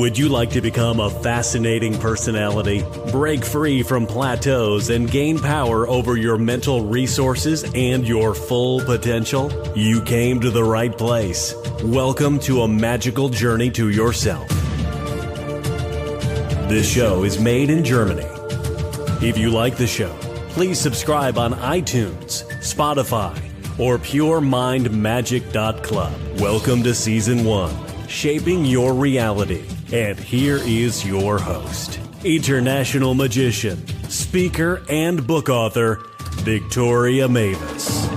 Would you like to become a fascinating personality, break free from plateaus, and gain power over your mental resources and your full potential? You came to the right place. Welcome to a magical journey to yourself. This show is made in Germany. If you like the show, please subscribe on iTunes, Spotify, or puremindmagic.club. Welcome to Season 1, Shaping Your Reality. And here is your host, international magician, speaker, and book author, Victoria Mavis.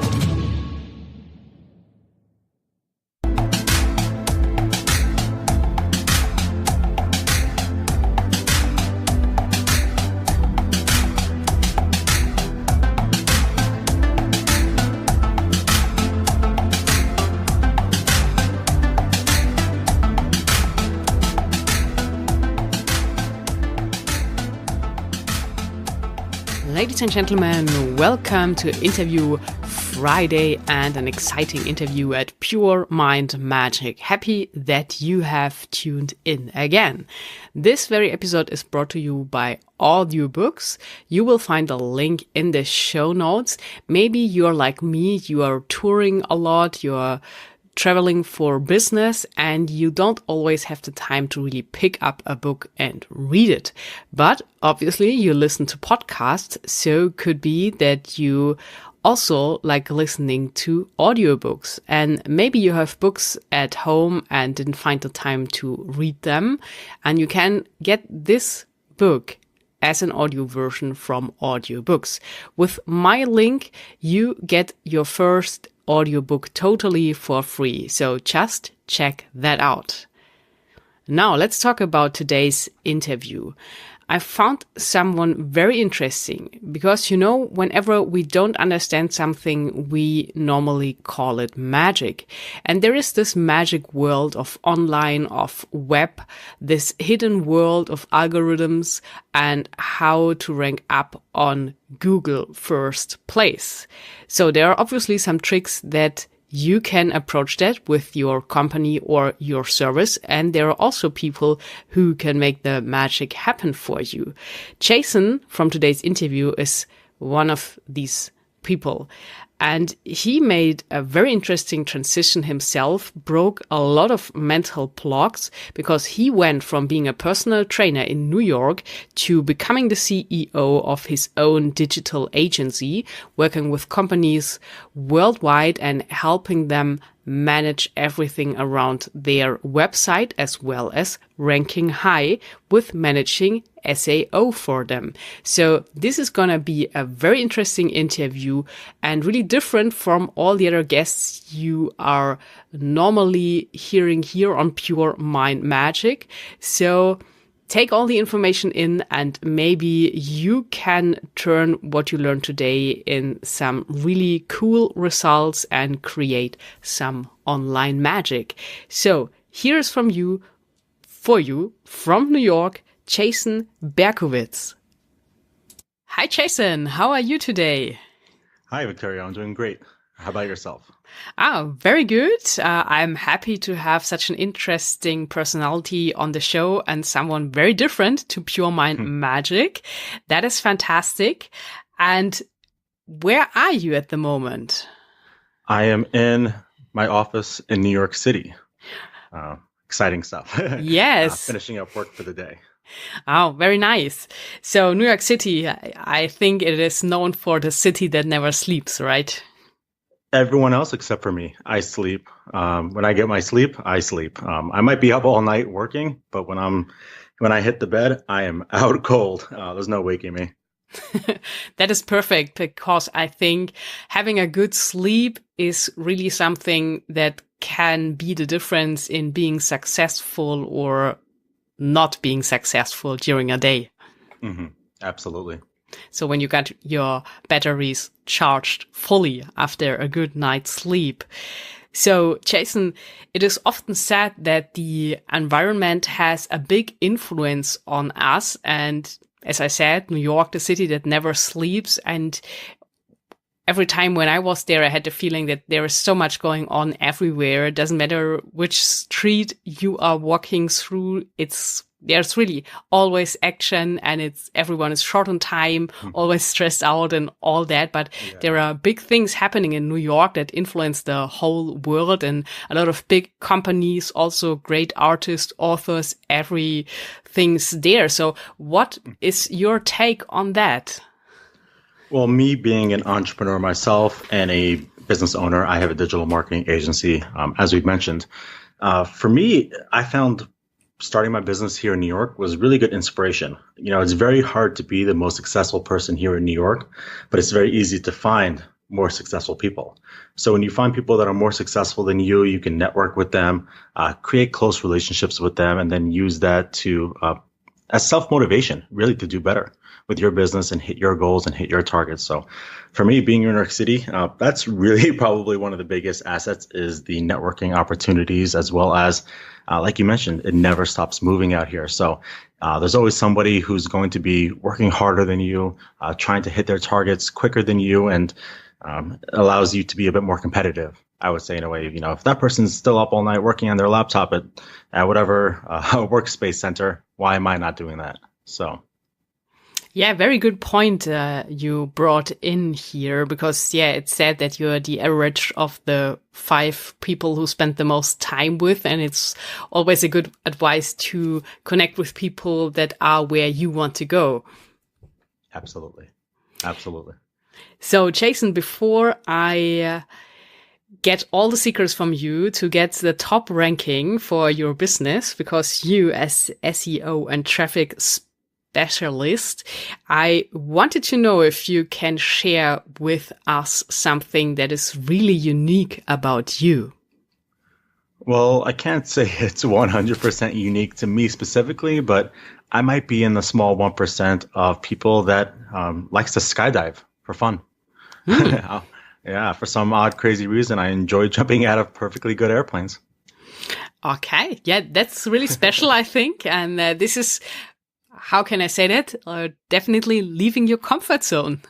Ladies and gentlemen, welcome to Interview Friday and an exciting interview at Pure Mind Magic. Happy that you have tuned in again. This very episode is brought to you by AUDIOBOOKs. You will find a link in the show notes. Maybe you're like me, you are touring a lot, you're traveling for business, and you don't always have the time to really pick up a book and read it. But obviously you listen to podcasts, so could be that you also like listening to audiobooks. And maybe you have books at home and didn't find the time to read them. And you can get this book as an audio version from AUDIOBOOKs. With my link, you get your first audiobook totally for free. So just check that out. Now let's talk about today's interview. I found someone very interesting because, whenever we don't understand something, we normally call it magic. And there is this magic world of online, of web, this hidden world of algorithms and how to rank up on Google first place. So there are obviously some tricks that you can approach that with your company or your service. And there are also people who can make the magic happen for you. Jason from today's interview is one of these people. And he made a very interesting transition himself, broke a lot of mental blocks because he went from being a personal trainer in New York to becoming the CEO of his own digital agency, working with companies worldwide and helping them manage everything around their website as well as ranking high with managing SEO for them. So this is going to be a very interesting interview and really different from all the other guests you are normally hearing here on Pure Mind Magic. So take all the information in and maybe you can turn what you learned today in some really cool results and create some online magic. So here's for you from New York, Jason Berkowitz. Hi, Jason. How are you today? Hi, Victoria. I'm doing great. How about yourself? Very good. I'm happy to have such an interesting personality on the show and someone very different to Pure Mind Magic. That is fantastic. And where are you at the moment? I am in my office in New York City. Exciting stuff. Yes. Finishing up work for the day. Oh, very nice. So New York City, I think it is known for the city that never sleeps, right? Everyone else except for me. I sleep. When I get my sleep, I sleep. I might be up all night working, but when I hit the bed, I am out cold. There's no waking me. That is perfect because I think having a good sleep is really something that can be the difference in being successful or not being successful during a day. Mm-hmm. Absolutely. So when you got your batteries charged fully after a good night's sleep. So, Jason, it is often said that the environment has a big influence on us. And as I said, New York, the city that never sleeps. And every time when I was there, I had the feeling that there is so much going on everywhere. It doesn't matter which street you are walking through. There's really always action, and everyone is short on time, always stressed out and all that. But there are big things happening in New York that influence the whole world, and a lot of big companies, also great artists, authors, everything's there. So what is your take on that? Well, me being an entrepreneur myself and a business owner, I have a digital marketing agency, as we've mentioned. For me, I found starting my business here in New York was really good inspiration. You know, it's very hard to be the most successful person here in New York, but it's very easy to find more successful people. So when you find people that are more successful than you can network with them, create close relationships with them, and then use that to as self-motivation, really, to do better with your business and hit your goals and hit your targets. So for me, being in New York City, that's really probably one of the biggest assets, is the networking opportunities, as well as, like you mentioned, it never stops moving out here. So there's always somebody who's going to be working harder than you, trying to hit their targets quicker than you, and allows you to be a bit more competitive, I would say, in a way. You know, if that person's still up all night working on their laptop at whatever workspace center, why am I not doing that? So. Yeah, very good point you brought in here, because, it said that you're the average of the 5 people who spend the most time with, and it's always a good advice to connect with people that are where you want to go. Absolutely. Absolutely. So, Jason, before I get all the secrets from you to get the top ranking for your business, because you, as SEO and traffic specialist, I wanted to know if you can share with us something that is really unique about you. Well, I can't say it's 100% unique to me specifically, but I might be in the small 1% of people that likes to skydive for fun. Yeah, for some odd, crazy reason, I enjoy jumping out of perfectly good airplanes. Okay, yeah, that's really special, I think. And this is, how can I say that? Definitely leaving your comfort zone.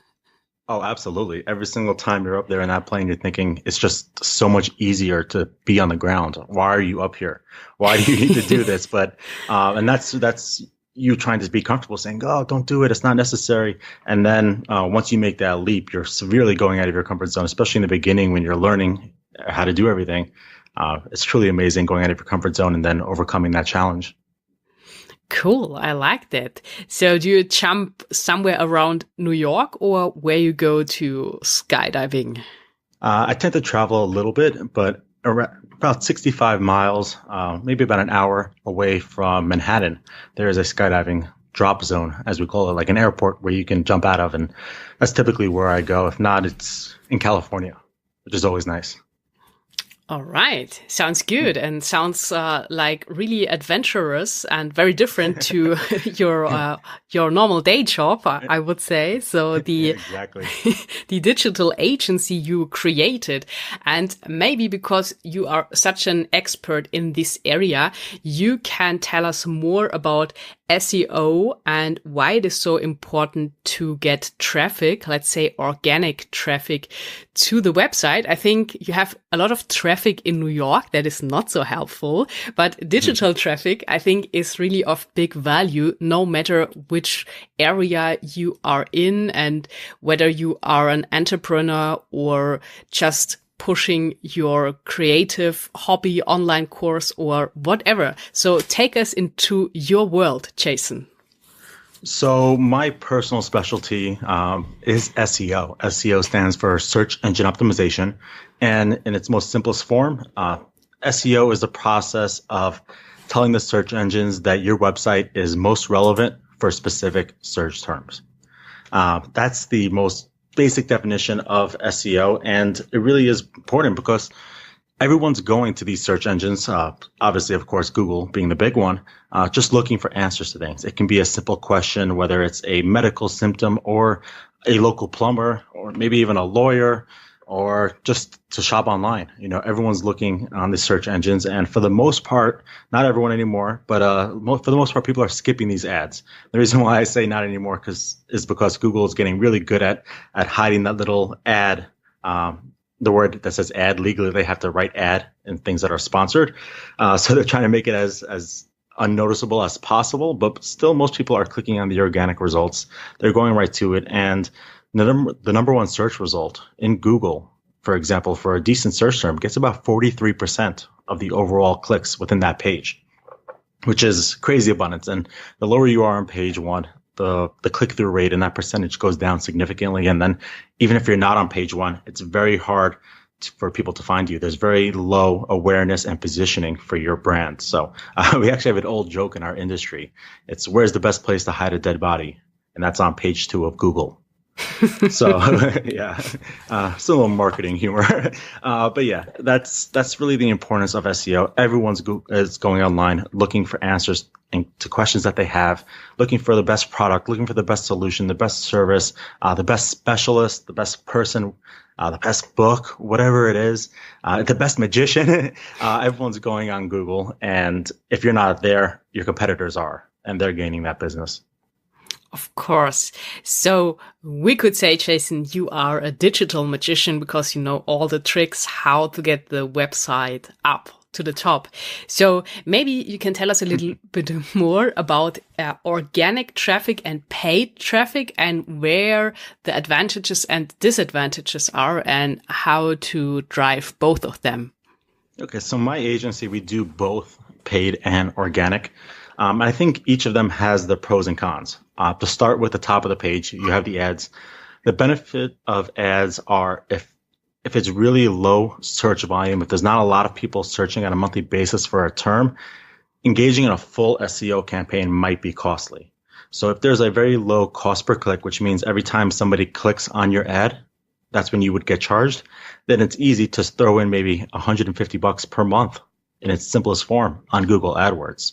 Oh, absolutely. Every single time you're up there in that plane, you're thinking it's just so much easier to be on the ground. Why are you up here? Why do you need to do this? But and that's you trying to be comfortable, saying, "Oh, don't do it. It's not necessary." And then once you make that leap, you're severely going out of your comfort zone, especially in the beginning when you're learning how to do everything. It's truly amazing going out of your comfort zone and then overcoming that challenge. Cool. I like that. So do you jump somewhere around New York, or where you go to skydiving? I tend to travel a little bit, but about 65 miles, maybe about an hour away from Manhattan, there is a skydiving drop zone, as we call it, like an airport where you can jump out of. And that's typically where I go. If not, it's in California, which is always nice. All right. Sounds good, and sounds like really adventurous and very different to your normal day job, I would say. So Exactly. the digital agency you created, and maybe because you are such an expert in this area, you can tell us more about SEO and why it is so important to get traffic, let's say organic traffic, to the website. I think you have a lot of traffic in New York that is not so helpful, but digital traffic, I think, is really of big value, no matter which area you are in, and whether you are an entrepreneur or just pushing your creative hobby, online course, or whatever. So take us into your world, Jason. So my personal specialty is SEO. SEO stands for search engine optimization. And in its most simplest form, SEO is the process of telling the search engines that your website is most relevant for specific search terms. That's the most basic definition of SEO, and it really is important because everyone's going to these search engines, obviously, of course, Google being the big one, just looking for answers to things. It can be a simple question, whether it's a medical symptom or a local plumber or maybe even a lawyer. or just to shop online. Everyone's looking on the search engines, and for the most part, not everyone anymore, but for the most part, people are skipping these ads. The reason why I say not anymore is because Google is getting really good at hiding that little ad. The word that says ad, legally they have to write ad in things that are sponsored. So they're trying to make it as unnoticeable as possible, but still most people are clicking on the organic results. They're going right to it. And the number one search result in Google, for example, for a decent search term, gets about 43% of the overall clicks within that page, which is crazy abundance. And the lower you are on page one, the click-through rate and that percentage goes down significantly. And then even if you're not on page one, it's very hard for people to find you. There's very low awareness and positioning for your brand. So we actually have an old joke in our industry. It's, where's the best place to hide a dead body? And that's on page 2 of Google. So yeah, still a little marketing humor. But yeah, that's really the importance of SEO. Everyone's is going online looking for answers to questions that they have, looking for the best product, looking for the best solution, the best service, the best specialist, the best person, the best book, whatever it is, the best magician. Everyone's going on Google. And if you're not there, your competitors are, and they're gaining that business. Of course. So we could say, Jason, you are a digital magician because you know all the tricks how to get the website up to the top. So maybe you can tell us a little bit more about organic traffic and paid traffic and where the advantages and disadvantages are and how to drive both of them. Okay, so my agency, we do both paid and organic. I think each of them has the pros and cons. To start with the top of the page, you have the ads. The benefit of ads are if it's really low search volume, if there's not a lot of people searching on a monthly basis for a term, engaging in a full SEO campaign might be costly. So if there's a very low cost per click, which means every time somebody clicks on your ad, that's when you would get charged, then it's easy to throw in maybe $150 per month in its simplest form on Google AdWords.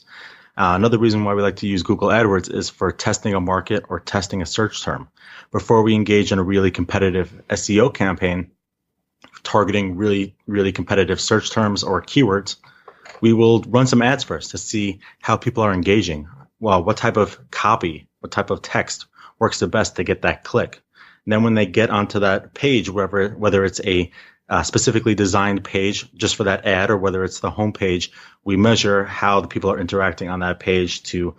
Another reason why we like to use Google AdWords is for testing a market or testing a search term. Before we engage in a really competitive SEO campaign, targeting really, really competitive search terms or keywords, we will run some ads first to see how people are engaging. Well, what type of copy, what type of text works the best to get that click. And then when they get onto that page, whether it's a specifically designed page just for that ad or whether it's the home page, we measure how the people are interacting on that page to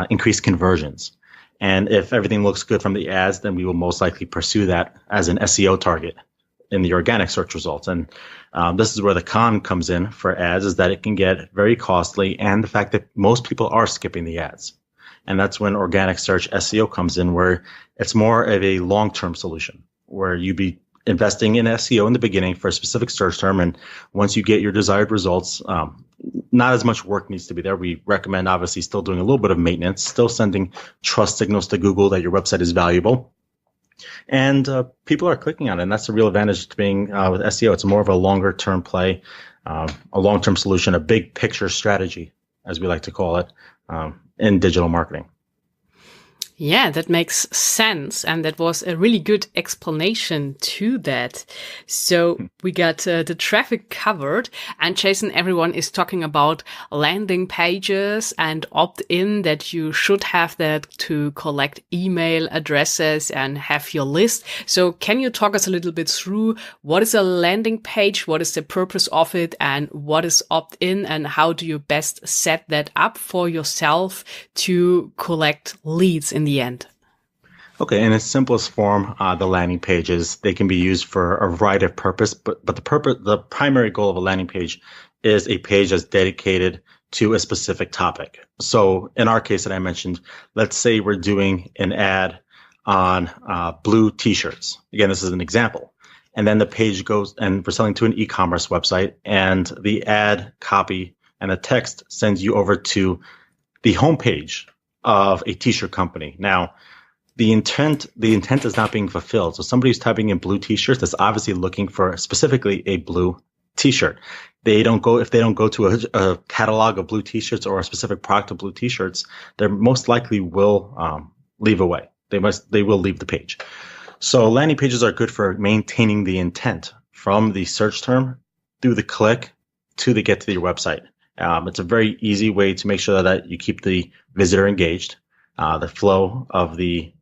increase conversions. And if everything looks good from the ads, then we will most likely pursue that as an SEO target in the organic search results. And this is where the con comes in for ads, is that it can get very costly, and the fact that most people are skipping the ads. And that's when organic search SEO comes in, where it's more of a long-term solution, where you be investing in SEO in the beginning for a specific search term. And once you get your desired results, not as much work needs to be there. We recommend obviously still doing a little bit of maintenance, still sending trust signals to Google that your website is valuable. And people are clicking on it. And that's the real advantage to being with SEO. It's more of a longer term play, a long-term solution, a big picture strategy, as we like to call it, in digital marketing. Yeah, that makes sense. And that was a really good explanation to that. So we got the traffic covered, and Jason, everyone is talking about landing pages and opt-in, that you should have that to collect email addresses and have your list. So can you talk us a little bit through what is a landing page? What is the purpose of it? And what is opt-in? And how do you best set that up for yourself to collect leads in the end? Okay, in its simplest form, the landing pages, they can be used for a variety of purpose, but the primary goal of a landing page is a page that's dedicated to a specific topic. So in our case that I mentioned, let's say we're doing an ad on blue t-shirts. Again, this is an example. And then the page goes, and we're selling to an e-commerce website, and the ad copy and the text sends you over to the homepage of a t-shirt company. Now, the intent is not being fulfilled. So somebody who's typing in blue t-shirts is obviously looking for specifically a blue t-shirt. If they don't go to a catalog of blue t-shirts or a specific product of blue t-shirts, they most likely will leave away. They will leave the page. So landing pages are good for maintaining the intent from the search term through the click to the get to your website. It's a very easy way to make sure that you keep the visitor engaged. The flow of the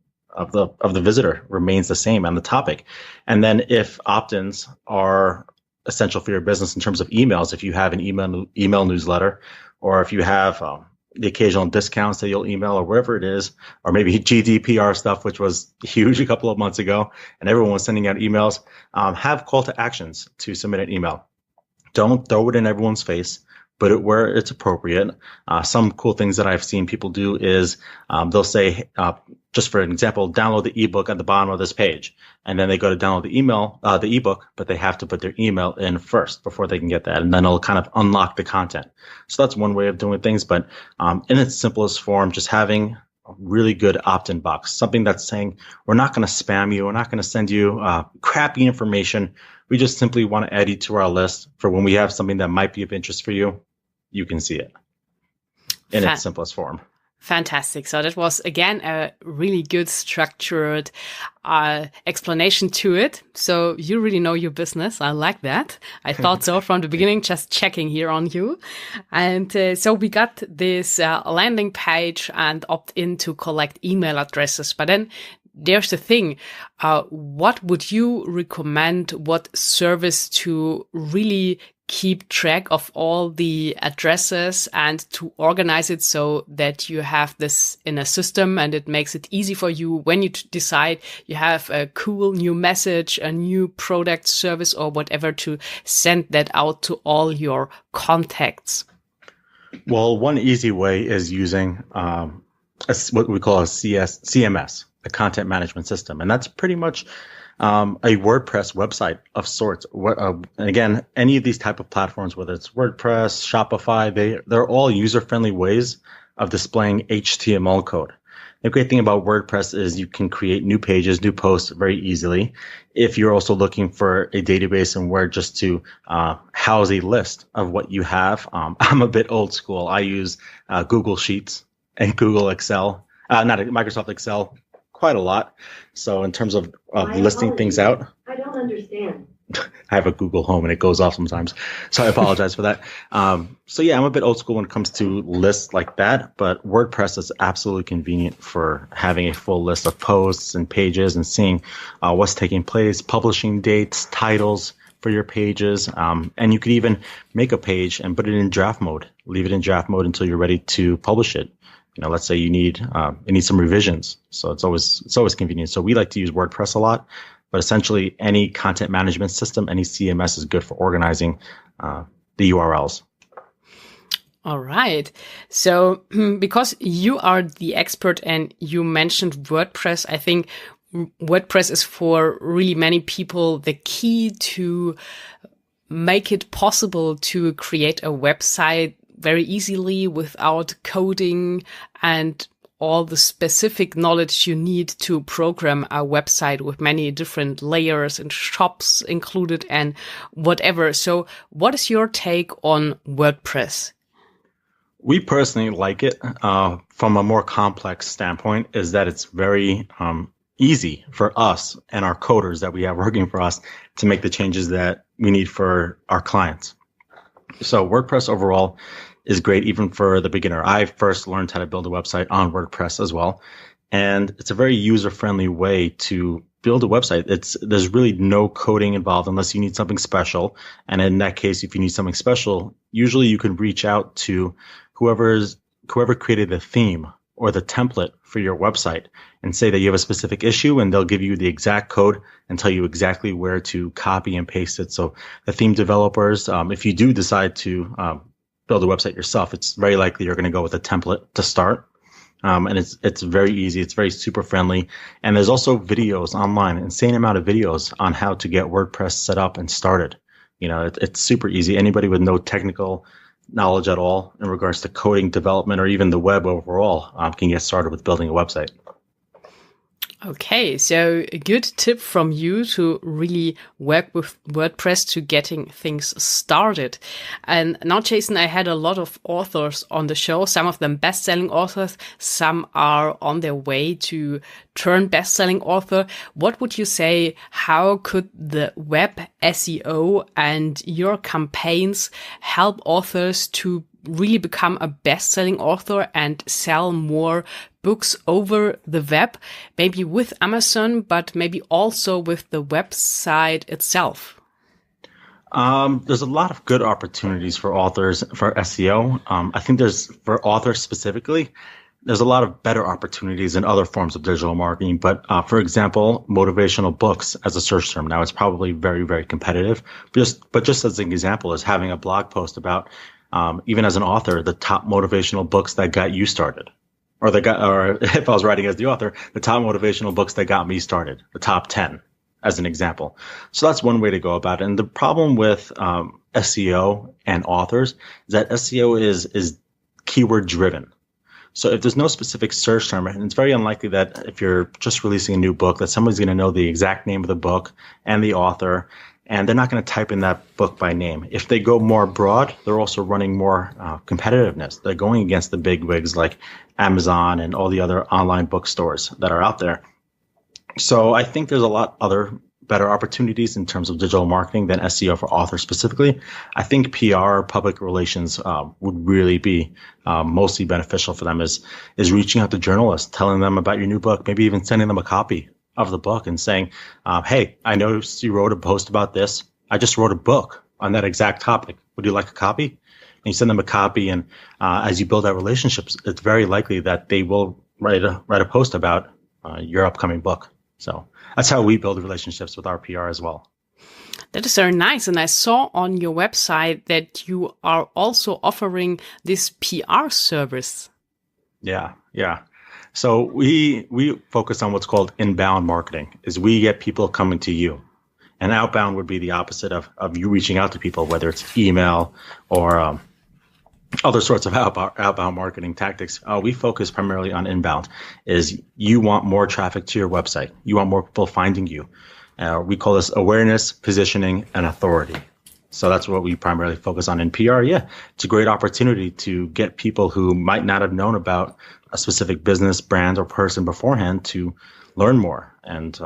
visitor remains the same on the topic. And then if opt-ins are essential for your business in terms of emails, if you have an email newsletter, or if you have the occasional discounts that you'll email or wherever it is, or maybe GDPR stuff, which was huge a couple of months ago, and everyone was sending out emails, have call to actions to submit an email. Don't throw it in everyone's face, but where it's appropriate. Some cool things that I've seen people do is they'll say, just for an example, download the ebook at the bottom of this page. And then they go to download the ebook, but they have to put their email in first before they can get that. And then it'll kind of unlock the content. So that's one way of doing things. But in its simplest form, just having a really good opt-in box, something that's saying, we're not going to spam you. We're not going to send you crappy information. We just simply want to add you to our list for when we have something that might be of interest for you, you can see it in its simplest form. Fantastic. So that was, again, a really good structured explanation to it. So you really know your business. I like that. I thought so from the beginning, just checking here on you. And so we got this landing page and opt in to collect email addresses. But then there's the thing. What would you recommend? What service to really keep track of all the addresses and to organize it so that you have this in a system and it makes it easy for you when you decide you have a cool new message, a new product, service, or whatever, to send that out to all your contacts? Well, one easy way is using what we call a CMS, a content management system. And that's pretty much a WordPress website of sorts. And again, any of these type of platforms, whether it's WordPress, Shopify, they're all user-friendly ways of displaying HTML code. The great thing about WordPress is you can create new pages, new posts very easily. If you're also looking for a database and where just to house a list of what you have, I'm a bit old school. I use Google Sheets and Google Excel, not Microsoft Excel, quite a lot. So in terms of listing things out, I don't understand. I have a Google Home and it goes off sometimes, so I apologize for that. So yeah, I'm a bit old school when it comes to lists like that, but WordPress is absolutely convenient for having a full list of posts and pages and seeing what's taking place, publishing dates, titles for your pages, and you could even make a page and put it in draft mode. Leave it in draft mode until you're ready to publish it. You know, let's say you need some revisions, so it's always convenient. So we like to use WordPress a lot, but essentially any content management system, any CMS is good for organizing the URLs. All right. So because you are the expert and you mentioned WordPress, I think WordPress is for really many people the key to make it possible to create a website very easily without coding and all the specific knowledge you need to program a website with many different layers and shops included and whatever. So what is your take on WordPress? We personally like it from a more complex standpoint, is that it's very easy for us and our coders that we have working for us to make the changes that we need for our clients. So WordPress overall is great even for the beginner. I first learned how to build a website on WordPress as well. And it's a very user-friendly way to build a website. There's really no coding involved unless you need something special. And in that case, if you need something special, usually you can reach out to whoever created the theme or the template for your website and say that you have a specific issue, and they'll give you the exact code and tell you exactly where to copy and paste it. So the theme developers, if you do decide to build a website yourself, it's very likely you're going to go with a template to start. And it's very easy. It's very super friendly. And there's also videos online, insane amount of videos on how to get WordPress set up and started. You know, it's super easy. Anybody with no technical knowledge at all in regards to coding, development, or even the web overall can get started with building a website. Okay, so a good tip from you to really work with WordPress to getting things started. And now, Jason, I had a lot of authors on the show, some of them best-selling authors, some are on their way to turn best-selling author. What would you say, how could the web SEO and your campaigns help authors to really become a best-selling author and sell more books over the web, maybe with Amazon, but maybe also with the website itself? There's a lot of good opportunities for authors for SEO. I think for authors specifically, there's a lot of better opportunities in other forms of digital marketing. But for example, motivational books as a search term. Now it's probably very, very competitive. But just as an example, is having a blog post about even as an author, the top motivational books that got you started. Or if I was writing as the author, the top motivational books that got me started, the top 10 as an example. So that's one way to go about it. And the problem with SEO and authors is that SEO is keyword driven. So if there's no specific search term, and it's very unlikely that if you're just releasing a new book that somebody's going to know the exact name of the book and the author, and they're not going to type in that book by name. If they go more broad, they're also running more competitiveness. They're going against the big wigs like Amazon and all the other online bookstores that are out there. So I think there's a lot other better opportunities in terms of digital marketing than SEO for authors specifically. I think PR, public relations, would really be mostly beneficial for them is reaching out to journalists, telling them about your new book, maybe even sending them a copy of the book and saying, hey, I noticed you wrote a post about this. I just wrote a book on that exact topic. Would you like a copy? And you send them a copy. And as you build that relationships, it's very likely that they will write a post about your upcoming book. So that's how we build relationships with our PR as well. That is very nice. And I saw on your website that you are also offering this PR service. Yeah. So we focus on what's called inbound marketing, is we get people coming to you. And outbound would be the opposite of you reaching out to people, whether it's email or other sorts of outbound marketing tactics. We focus primarily on inbound, is you want more traffic to your website. You want more people finding you. We call this awareness, positioning, and authority. So that's what we primarily focus on in PR. Yeah, it's a great opportunity to get people who might not have known about a specific business, brand, or person beforehand to learn more. And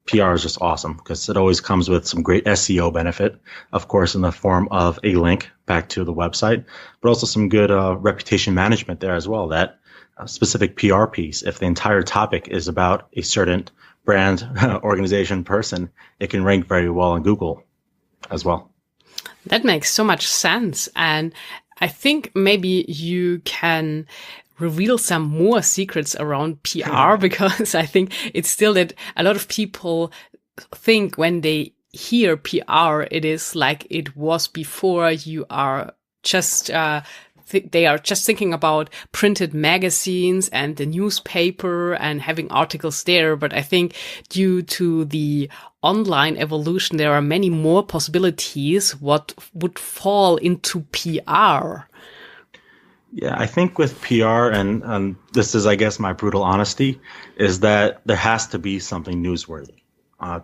PR is just awesome because it always comes with some great SEO benefit, of course, in the form of a link back to the website, but also some good reputation management there as well. That specific PR piece, if the entire topic is about a certain brand, organization, person, it can rank very well on Google as well. That makes so much sense. And I think maybe you can reveal some more secrets around PR, because I think it's still that a lot of people think when they hear PR, it is like it was before. You are just they are just thinking about printed magazines and the newspaper and having articles there. But I think due to the online evolution, there are many more possibilities what would fall into PR. Yeah, I think with PR, and this is, I guess, my brutal honesty, is that there has to be something newsworthy.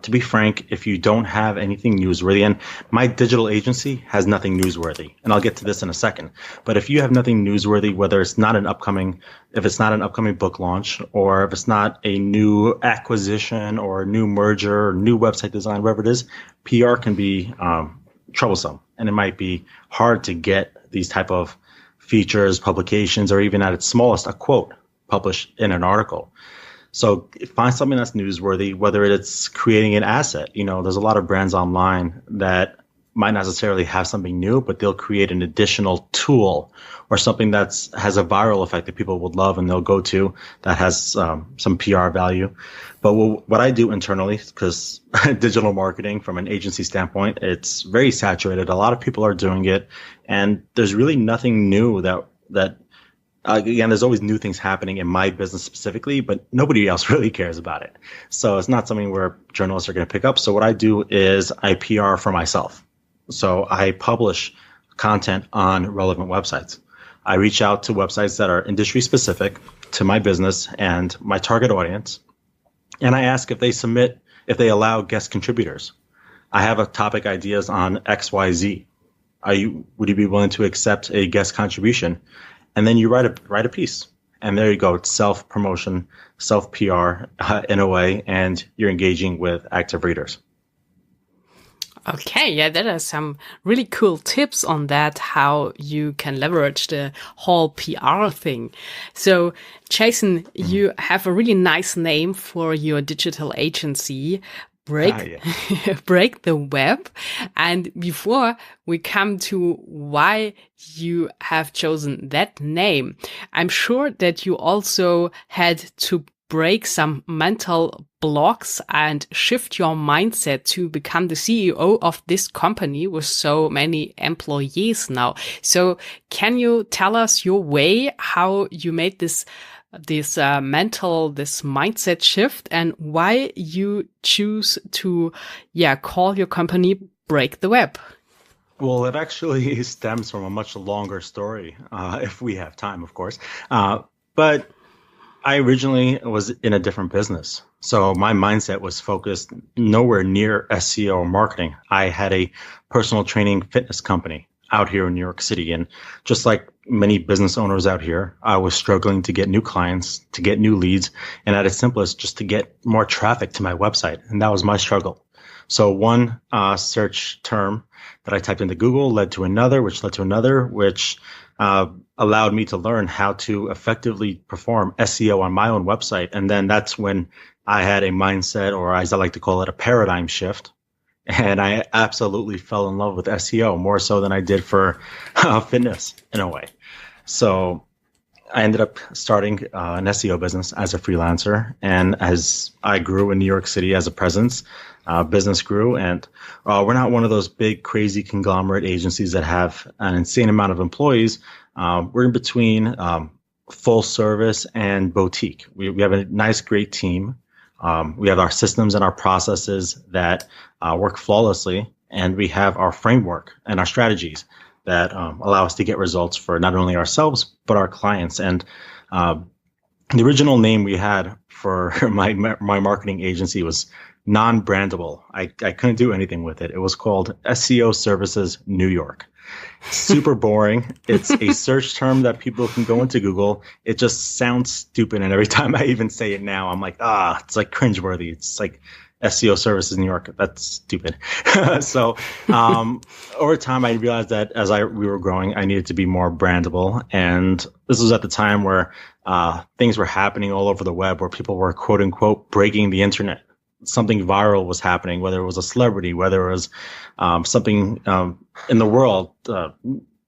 To be frank, if you don't have anything newsworthy, and my digital agency has nothing newsworthy, and I'll get to this in a second, but if you have nothing newsworthy, whether it's not an upcoming book launch, or if it's not a new acquisition or a new merger or new website design, whatever it is, PR can be troublesome, and it might be hard to get these type of features, publications, or even at its smallest, a quote published in an article. So find something that's newsworthy, whether it's creating an asset. There's a lot of brands online that might not necessarily have something new, but they'll create an additional tool or something that has a viral effect that people would love and they'll go to that has some PR value. But what I do internally, because digital marketing from an agency standpoint, it's very saturated. A lot of people are doing it, and there's really nothing new that again, there's always new things happening in my business specifically, but nobody else really cares about it. So it's not something where journalists are going to pick up. So what I do is I PR for myself. So I publish content on relevant websites. I reach out to websites that are industry specific to my business and my target audience. And I ask if they allow guest contributors. I have a topic ideas on XYZ. Would you be willing to accept a guest contribution? And then you write a piece. And there you go. It's self-promotion, self-PR in a way, and you're engaging with active readers. Okay, yeah, there are some really cool tips on that, how you can leverage the whole PR thing. So, Jason, you have a really nice name for your digital agency, Break the Web. And before we come to why you have chosen that name, I'm sure that you also had to break some mental blocks and shift your mindset to become the CEO of this company with so many employees now. So can you tell us your way, how you made this mindset shift, and why you choose to call your company Break the Web? Well, it actually stems from a much longer story, if we have time, of course. But I originally was in a different business. So my mindset was focused nowhere near SEO or marketing. I had a personal training fitness company out here in New York City. And just like many business owners out here, I was struggling to get new clients, to get new leads, and at its simplest, just to get more traffic to my website. And that was my struggle. So one search term that I typed into Google led to another, which allowed me to learn how to effectively perform SEO on my own website. And then that's when I had a mindset, or as I like to call it, a paradigm shift. And I absolutely fell in love with SEO more so than I did for fitness in a way. So I ended up starting an SEO business as a freelancer. And as I grew in New York City as a presence, business grew. And we're not one of those big, crazy conglomerate agencies that have an insane amount of employees. We're in between full service and boutique. We have a nice, great team. We have our systems and our processes that work flawlessly, and we have our framework and our strategies that allow us to get results for not only ourselves, but our clients. And the original name we had for my marketing agency was non-brandable. I couldn't do anything with it. It was called SEO Services New York. Super boring. It's a search term that people can go into Google. It just sounds stupid. And every time I even say it now, I'm like, it's like cringeworthy. It's like SEO Services New York. That's stupid. So over time, I realized that as we were growing, I needed to be more brandable. And this was at the time where things were happening all over the web, where people were, quote unquote, breaking the internet. Something viral was happening, whether it was a celebrity, whether it was something in the world,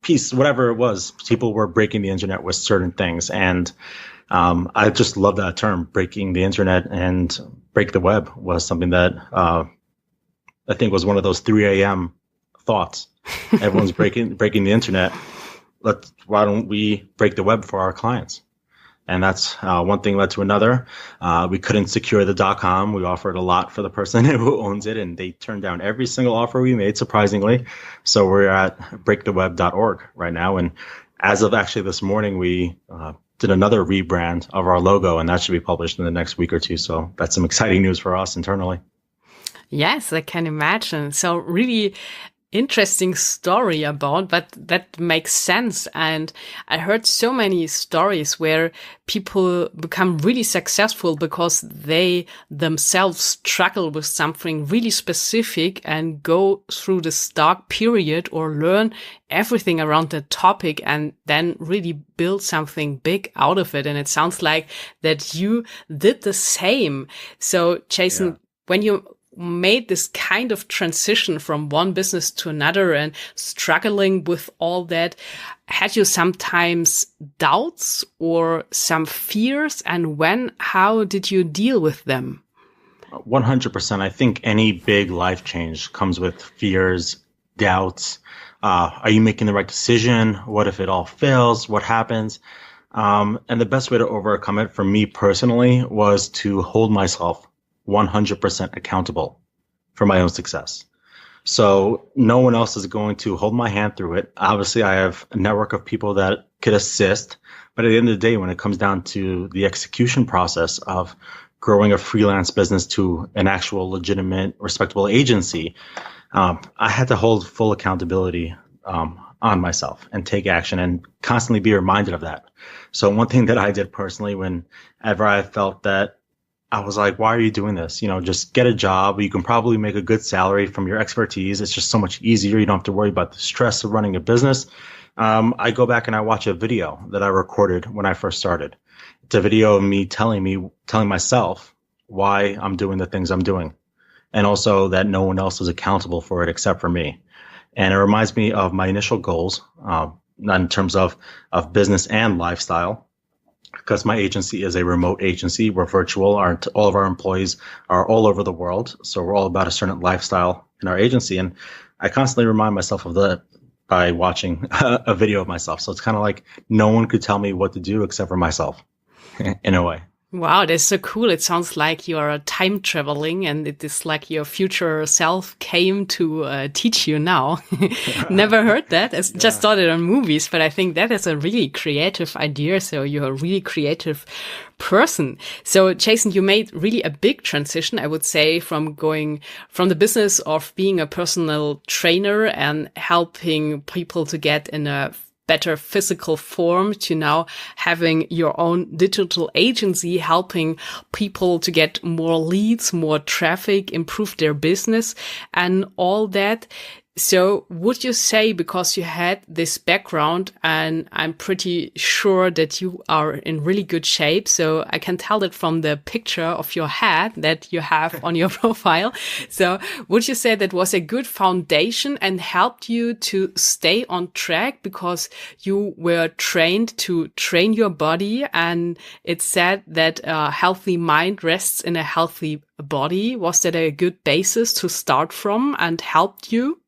piece, whatever it was, people were breaking the internet with certain things. And I just love that term, breaking the internet, and break the web was something that I think was one of those 3 a.m. thoughts. Everyone's breaking the internet. Why don't we break the web for our clients? And that's one thing led to another. We couldn't secure the .com. We offered a lot for the person who owns it, and they turned down every single offer we made, surprisingly. So we're at breaktheweb.org right now. And as of actually this morning, we did another rebrand of our logo, and that should be published in the next week or two. So that's some exciting news for us internally. Yes, I can imagine. So really interesting story about, but that makes sense. And I heard so many stories where people become really successful because they themselves struggle with something really specific and go through this dark period or learn everything around the topic and then really build something big out of it. And it sounds like that you did the same. So Jason, when you made this kind of transition from one business to another and struggling with all that, had you sometimes doubts or some fears? And how did you deal with them? 100%. I think any big life change comes with fears, doubts. Are you making the right decision? What if it all fails? What happens? And the best way to overcome it for me personally was to hold myself 100% accountable for my own success. So no one else is going to hold my hand through it. Obviously, I have a network of people that could assist. But at the end of the day, when it comes down to the execution process of growing a freelance business to an actual legitimate, respectable agency, I had to hold full accountability on myself and take action and constantly be reminded of that. So one thing that I did personally, whenever I felt that I was like, why are you doing this? Just get a job. You can probably make a good salary from your expertise. It's just so much easier. You don't have to worry about the stress of running a business. I go back and I watch a video that I recorded when I first started. It's a video of me telling myself why I'm doing the things I'm doing, and also that no one else is accountable for it except for me. And it reminds me of my initial goals, not in terms of business and lifestyle, because my agency is a remote agency. We're virtual. All of our employees are all over the world. So we're all about a certain lifestyle in our agency. And I constantly remind myself of that by watching a video of myself. So it's kind of like no one could tell me what to do except for myself in a way. Wow, that's so cool. It sounds like you're time traveling and it is like your future self came to teach you now. Never heard that. I just thought it on movies, but I think that is a really creative idea. So you're a really creative person. So Jason, you made really a big transition, I would say, from going from the business of being a personal trainer and helping people to get in a better physical form to now having your own digital agency, helping people to get more leads, more traffic, improve their business and all that. So would you say, because you had this background, and I'm pretty sure that you are in really good shape, so I can tell that from the picture of your head that you have on your profile. So would you say that was a good foundation and helped you to stay on track because you were trained to train your body, and it said that a healthy mind rests in a healthy body? Was that a good basis to start from and helped you?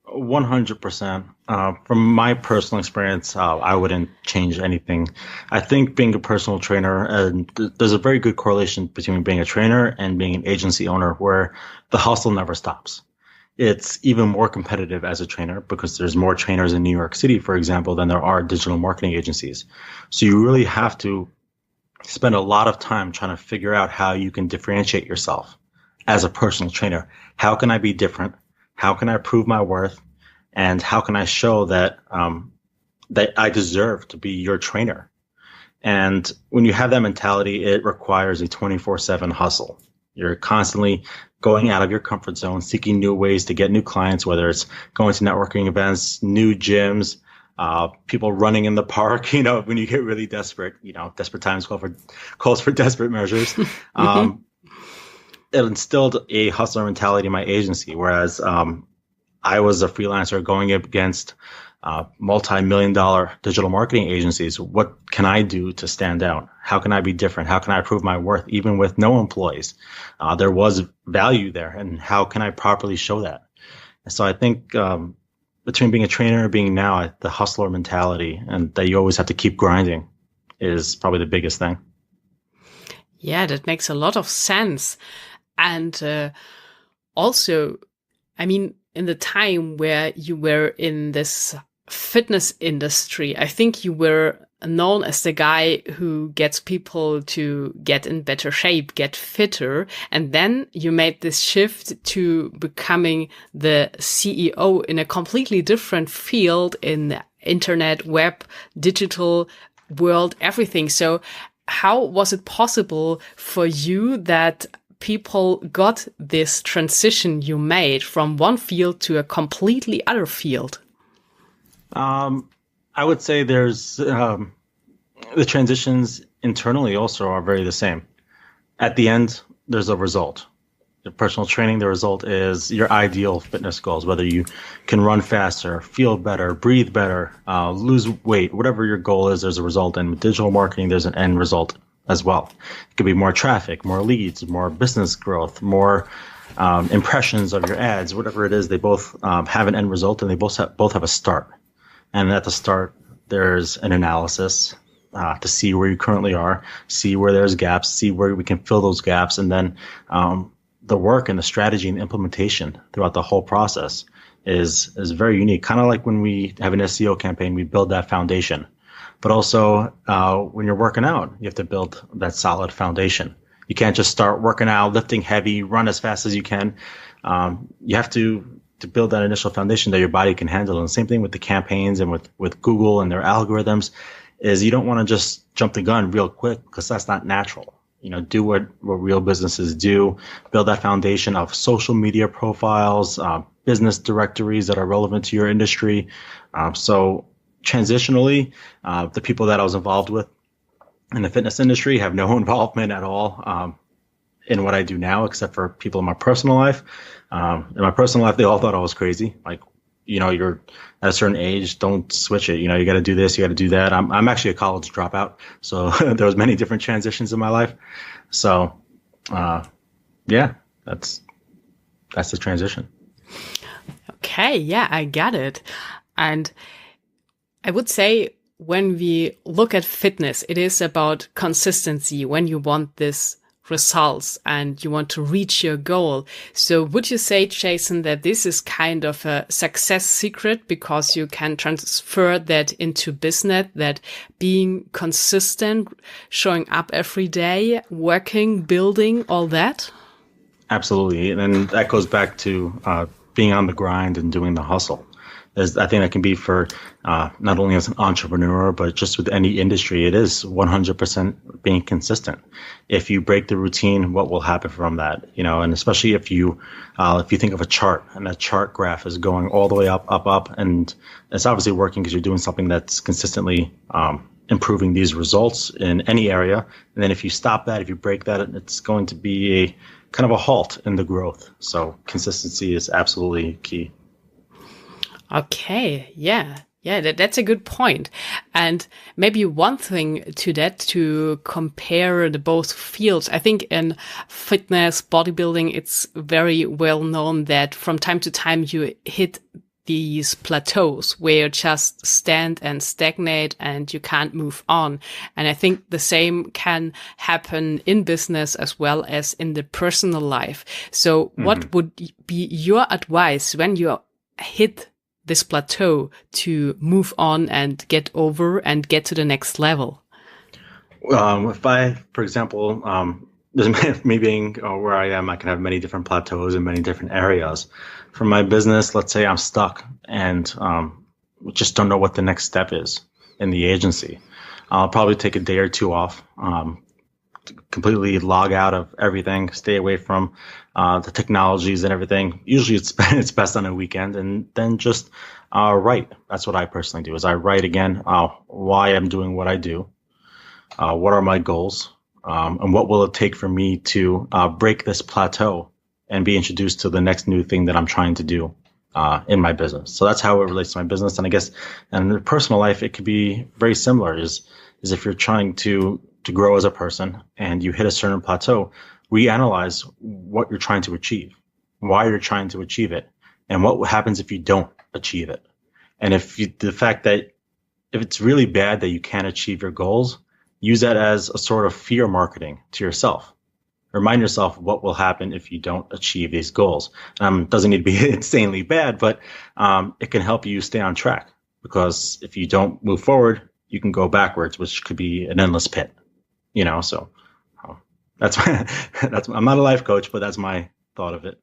100%. From my personal experience, I wouldn't change anything. I think being a personal trainer, there's a very good correlation between being a trainer and being an agency owner where the hustle never stops. It's even more competitive as a trainer because there's more trainers in New York City, for example, than there are digital marketing agencies. So you really have to spend a lot of time trying to figure out how you can differentiate yourself as a personal trainer. How can I be different? How can I prove my worth? And how can I show that that I deserve to be your trainer? And when you have that mentality, it requires a 24/7 hustle. You're constantly going out of your comfort zone, seeking new ways to get new clients, whether it's going to networking events, new gyms, people running in the park. When you get really desperate, desperate times calls for desperate measures. It instilled a hustler mentality in my agency, whereas I was a freelancer going up against multi-million-dollar digital marketing agencies. What can I do to stand out? How can I be different? How can I prove my worth, even with no employees? There was value there, and how can I properly show that? And so I think between being a trainer and being now the hustler mentality, and that you always have to keep grinding, is probably the biggest thing. Yeah, that makes a lot of sense. And also, I mean, in the time where you were in this fitness industry, I think you were known as the guy who gets people to get in better shape, get fitter. And then you made this shift to becoming the CEO in a completely different field in the internet, web, digital world, everything. So how was it possible for you that people got this transition you made from one field to a completely other field? I would say there's the transitions internally also are very the same. At the end, there's a result. The personal training, the result is your ideal fitness goals, whether you can run faster, feel better, breathe better, lose weight, whatever your goal is, there's a result. And with digital marketing, there's an end result as well. It could be more traffic, more leads, more business growth, more impressions of your ads, whatever it is. They both have an end result, and they both have a start. And at the start, there's an analysis to see where you currently are, see where there's gaps, see where we can fill those gaps, and then the work and the strategy and the implementation throughout the whole process is very unique. Kind of like when we have an SEO campaign, we build that foundation. But also when you're working out, you have to build that solid foundation. You can't just start working out, lifting heavy, run as fast as you can. You have to build that initial foundation that your body can handle. And the same thing with the campaigns and with Google and their algorithms is you don't want to just jump the gun real quick because that's not natural. Do what real businesses do, build that foundation of social media profiles, business directories that are relevant to your industry. So transitionally, the people that I was involved with in the fitness industry have no involvement at all in what I do now, except for people in my personal life. In my personal life, they all thought I was crazy. Like, you're at a certain age, don't switch it. You got to do this, you got to do that. I'm actually a college dropout, so there was many different transitions in my life. So, yeah, that's the transition. Okay, yeah, I get it. And I would say when we look at fitness, it is about consistency when you want this results and you want to reach your goal. So would you say, Jason, that this is kind of a success secret because you can transfer that into business, that being consistent, showing up every day, working, building, all that? Absolutely. And that goes back to being on the grind and doing the hustle. I think that can be for not only as an entrepreneur, but just with any industry. It is 100% being consistent. If you break the routine, what will happen from that? And especially if you think of a chart and that chart graph is going all the way up, up, up, and it's obviously working because you're doing something that's consistently improving these results in any area. And then if you stop that, if you break that, it's going to be a kind of a halt in the growth. So consistency is absolutely key. Okay, yeah, that's a good point. And maybe one thing to that, to compare the both fields. I think in fitness, bodybuilding, it's very well known that from time to time you hit these plateaus where you just stand and stagnate and you can't move on. And I think the same can happen in business as well as in the personal life. So what would be your advice when you hit this plateau to move on and get over and get to the next level? If I, for example, me being where I am, I can have many different plateaus in many different areas. For my business, let's say I'm stuck and just don't know what the next step is in the agency. I'll probably take a day or two off, completely log out of everything, stay away from the technologies and everything. Usually it's best on a weekend, and then just write. That's what I personally do, is I write again why I'm doing what I do, what are my goals, and what will it take for me to break this plateau and be introduced to the next new thing that I'm trying to do in my business. So that's how it relates to my business. And I guess in the personal life, it could be very similar, is if you're trying to grow as a person and you hit a certain plateau, reanalyze what you're trying to achieve, why you're trying to achieve it, and what happens if you don't achieve it. And the fact that if it's really bad that you can't achieve your goals, use that as a sort of fear marketing to yourself. Remind yourself what will happen if you don't achieve these goals. Doesn't need to be insanely bad, but it can help you stay on track, because if you don't move forward, you can go backwards, which could be an endless pit. So that's I'm not a life coach, but that's my thought of it.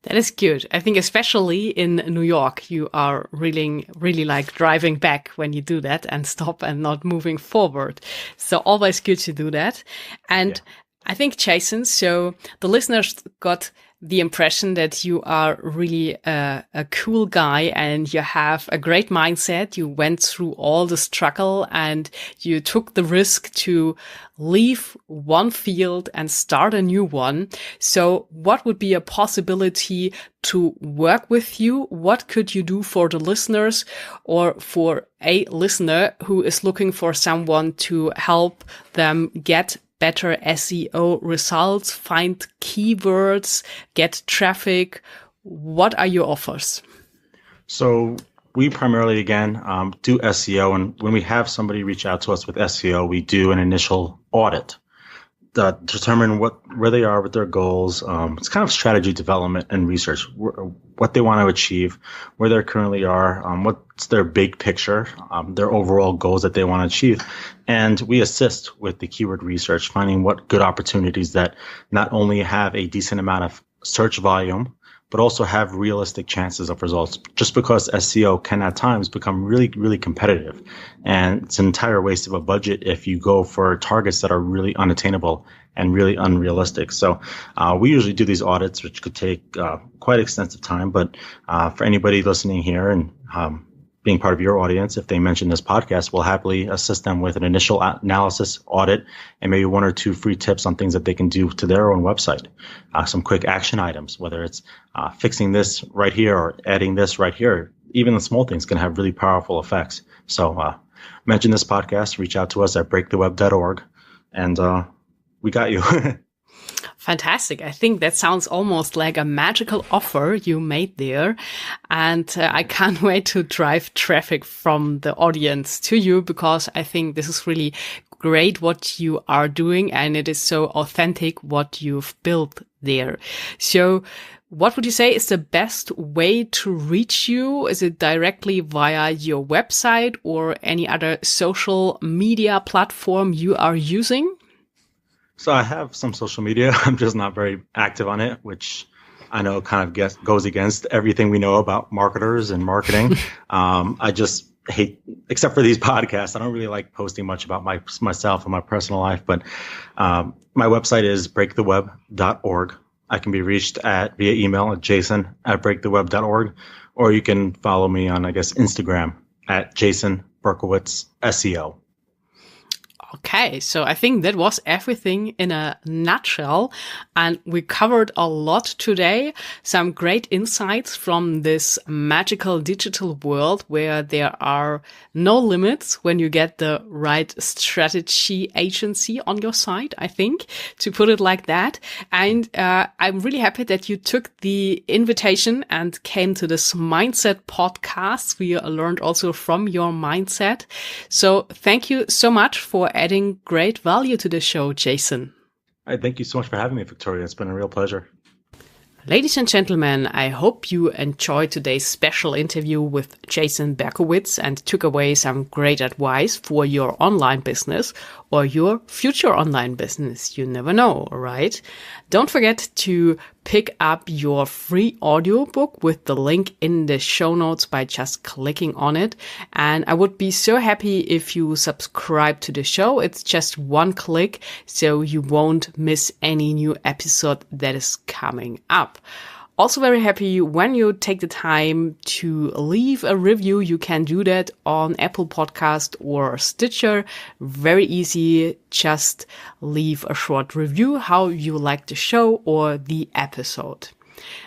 That is good. I think especially in New York, you are really, really like driving back when you do that and stop and not moving forward. So always good to do that. And I think, Jason, so the listeners got the impression that you are really a cool guy and you have a great mindset. You went through all the struggle and you took the risk to leave one field and start a new one. So what would be a possibility to work with you? What could you do for the listeners, or for a listener who is looking for someone to help them get better SEO results, find keywords, get traffic? What are your offers? So we primarily, again, do SEO. And when we have somebody reach out to us with SEO, we do an initial audit. determine where they are with their goals. It's kind of strategy development and research, what they want to achieve, where they currently are, what's their big picture, their overall goals that they want to achieve. And we assist with the keyword research, finding what good opportunities that not only have a decent amount of search volume, but also have realistic chances of results, just because SEO can at times become really, really competitive. And it's an entire waste of a budget if you go for targets that are really unattainable and really unrealistic. So we usually do these audits, which could take quite extensive time. But for anybody listening here and being part of your audience, if they mention this podcast, we'll happily assist them with an initial analysis audit and maybe 1 or 2 free tips on things that they can do to their own website. Some quick action items, whether it's fixing this right here or adding this right here. Even the small things can have really powerful effects. So mention this podcast, reach out to us at breaktheweb.org, and we got you. Fantastic. I think that sounds almost like a magical offer you made there. And I can't wait to drive traffic from the audience to you, because I think this is really great what you are doing, and it is so authentic what you've built there. So what would you say is the best way to reach you? Is it directly via your website or any other social media platform you are using? So I have some social media. I'm just not very active on it, which I know kind of goes against everything we know about marketers and marketing. I just hate, except for these podcasts, I don't really like posting much about myself and my personal life. But my website is breaktheweb.org. I can be reached via email at jason@breaktheweb.org, or you can follow me on, Instagram at Jason Berkowitz SEO. Okay, so I think that was everything in a nutshell, and we covered a lot today. Some great insights from this magical digital world where there are no limits when you get the right strategy agency on your side, I think, to put it like that. And I'm really happy that you took the invitation and came to this Mindset podcast. We learned also from your mindset. So thank you so much for adding great value to the show, Jason. Thank you so much for having me, Victoria. It's been a real pleasure. Ladies and gentlemen, I hope you enjoyed today's special interview with Jason Berkowitz and took away some great advice for your online business or your future online business. You never know, right? Don't forget to pick up your free audiobook with the link in the show notes by just clicking on it. And I would be so happy if you subscribe to the show. It's just one click, so you won't miss any new episode that is coming up. Also very happy when you take the time to leave a review. You can do that on Apple Podcast or Stitcher. Very easy. Just leave a short review how you like the show or the episode.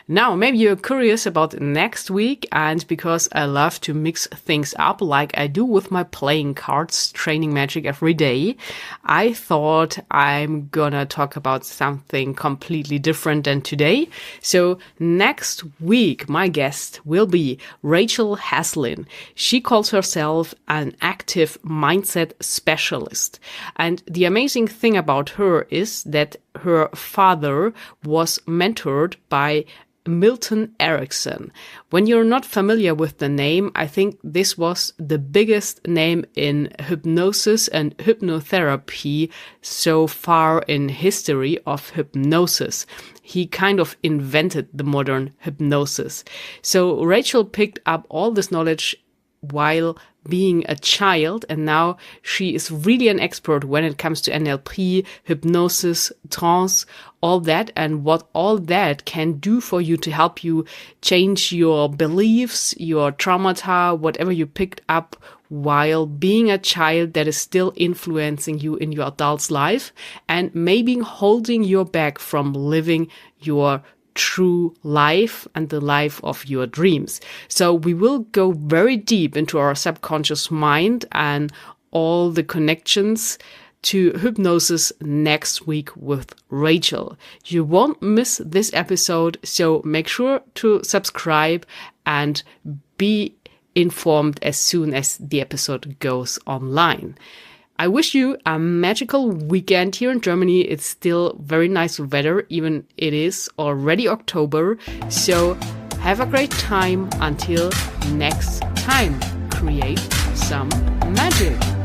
Now, maybe you're curious about next week, and because I love to mix things up like I do with my playing cards, training magic every day, I thought I'm gonna talk about something completely different than today. So next week, my guest will be Rachel Haslin. She calls herself an active mindset specialist. And the amazing thing about her is that her father was mentored by Milton Erickson. When you're not familiar with the name, I think this was the biggest name in hypnosis and hypnotherapy so far in history of hypnosis. He kind of invented the modern hypnosis. So Rachel picked up all this knowledge while being a child, and now she is really an expert when it comes to NLP, hypnosis, trance, all that, and what all that can do for you to help you change your beliefs, your traumata, whatever you picked up while being a child that is still influencing you in your adult life and maybe holding you back from living your true life and the life of your dreams. So we will go very deep into our subconscious mind and all the connections to hypnosis next week with Rachel. You won't miss this episode, so make sure to subscribe and be informed as soon as the episode goes online. I wish you a magical weekend here in Germany. It's still very nice weather, even it is already October. So have a great time until next time. Create some magic.